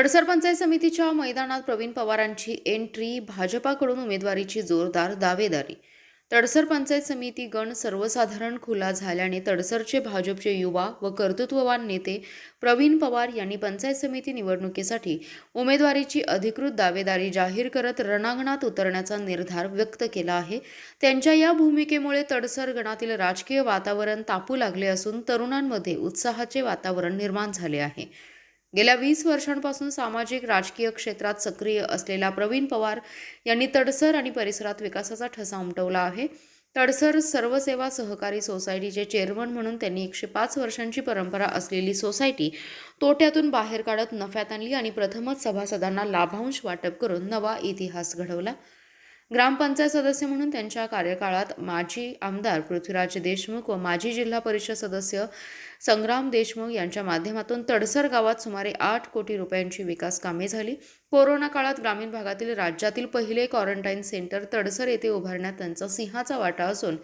तडसर पंचायत समितीच्या मैदानात प्रवीण पवारांची एंट्री, भाजपाकडून उमेदवारीची जोरदार दावेदारी। तडसर पंचायत समिती गण सर्वसाधारण खुला झाल्याने तडसरचे भाजपचे युवा व कर्तृत्ववान नेते प्रवीण पवार यांनी पंचायत समिती निवडणुकीसाठी उमेदवारीची अधिकृत दावेदारी जाहीर करत रणांगणात उतरण्याचा निर्धार व्यक्त केला आहे। त्यांच्या या भूमिकेमुळे तडसर गणातील राजकीय वातावरण तापू लागले असून तरुणांमध्ये उत्साहाचे वातावरण निर्माण झाले आहे। गेल्या 20 वर्षांपासून सामाजिक राजकीय क्षेत्रात सक्रिय असलेला प्रवीण पवार यांनी तडसर आणि परिसरात विकासाचा ठसा उमटवला आहे। तडसर सर्वसेवा सहकारी सोसायटीचे चेअरमन म्हणून त्यांनी 105 वर्षांची परंपरा असलेली सोसायटी तोट्यातून बाहेर काढत नफ्यात आणली आणि प्रथमच सभासदांना लाभांश वाटप करून नवा इतिहास घडवला। ग्रामपंचायत सदस्य म्हणून त्यांच्या कार्यकाळात माजी आमदार पृथ्वीराज देशमुख व माजी जिल्हा परिषद सदस्य संग्राम देशमुख यांच्या माध्यमातून तडसर गावात सुमारे 8 कोटी रुपयांची विकास कामे झाली। कोरोना काळात ग्रामीण भागातील राज्यातील पहिले क्वारंटाईन सेंटर तडसर येथे उभारण्यात त्यांचा सिंहाचा वाटा असून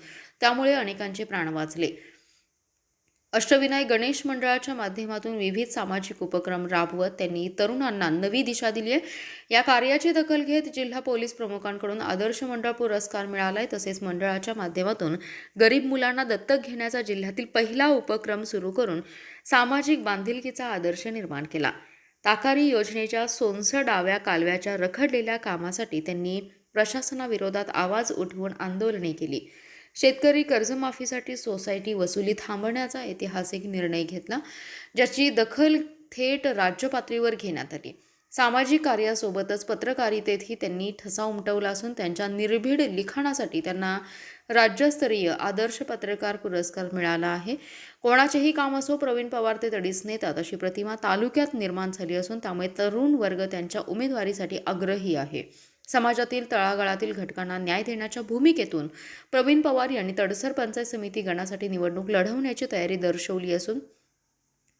त्यामुळे अनेकांचे प्राण वाचले। अष्टविनायक गणेश मंडळाच्या माध्यमातून विविध सामाजिक उपक्रम राबवत त्यांनी तरुणांना नवी दिशा दिली आहे। या कार्याची दखल घेत जिल्हा पोलीस प्रमुखांकडून आदर्श मंडळ पुरस्कार मिळालाय। तसेच मंडळाच्या माध्यमातून गरीब मुलांना दत्तक घेण्याचा जिल्ह्यातील पहिला उपक्रम सुरू करून सामाजिक बांधिलकीचा आदर्श निर्माण केला। ताकारी योजनेच्या सोनसर डाव्या कालव्याच्या रखडलेल्या कामासाठी त्यांनी प्रशासनाविरोधात आवाज उठवून आंदोलने केली। शेतकरी कर्जमाफीसाठी सोसायटी वसुली थांबवण्याचा ऐतिहासिक निर्णय घेतला, ज्याची दखल थेट राज्य पातळीवर घेण्यात आली। सामाजिक कार्यासोबतच पत्रकारितेतही त्यांनी ठसा उमटवला असून त्यांच्या निर्भीड लिखाणासाठी त्यांना राज्यस्तरीय आदर्श पत्रकार पुरस्कार मिळाला आहे। कोणाचेही काम असो, प्रवीण पवार ते तडीस नेतात अशी प्रतिमा तालुक्यात निर्माण झाली असून त्यामुळे तरुण वर्ग त्यांच्या उमेदवारीसाठी आग्रही आहे। समाजातील तळागाळातील घटकांना न्याय देण्याच्या भूमिकेतून प्रवीण पवार यांनी तडसर पंचायत समिती गणासाठी निवडणूक लढवण्याची तयारी दर्शवली असून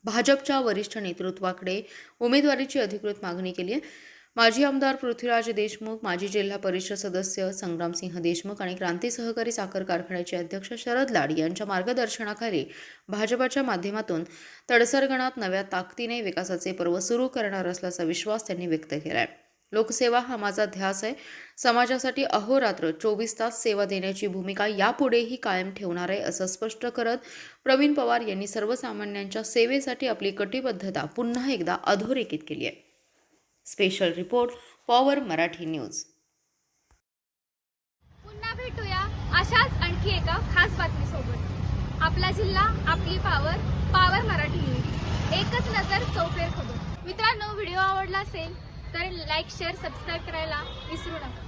भाजपच्या वरिष्ठ नेतृत्वाकडे उमेदवारीची अधिकृत मागणी केली आहे। माजी आमदार पृथ्वीराज देशमुख, माजी जिल्हा परिषद सदस्य संग्रामसिंह देशमुख आणि क्रांती सहकारी साखर कारखान्याचे अध्यक्ष शरद लाड यांच्या मार्गदर्शनाखाली भाजपच्या माध्यमातून तडसर गणात नव्या ताकदीने विकासाचे पर्व सुरू करणार असल्याचा विश्वास त्यांनी व्यक्त केला आहे। लोकसेवा हा माझा ध्यास आहे। समाजासाठी अहोरात्र 24 तास सेवा देण्याची भूमिका यापुढेही कायम ठेवणार आहे, असं स्पष्ट करत प्रवीण पवार यांनी सर्वसामान्यांच्या सेवेसाठी आपली कटिबद्धता पुन्हा एकदा अधोरेखित केली आहे। Special report, power Marathi news. पुन्हा भेटूया अशाच आणखी एका खास बातमीसोबत। आपला जिल्हा, आपली पॉवर, पॉवर मराठी न्यूज। एकच नजर चौफेर खबर। मित्रांनो, व्हिडिओ आवडला असेल तर लाईक, शेअर, सबस्क्राईब करायला विसरू नका।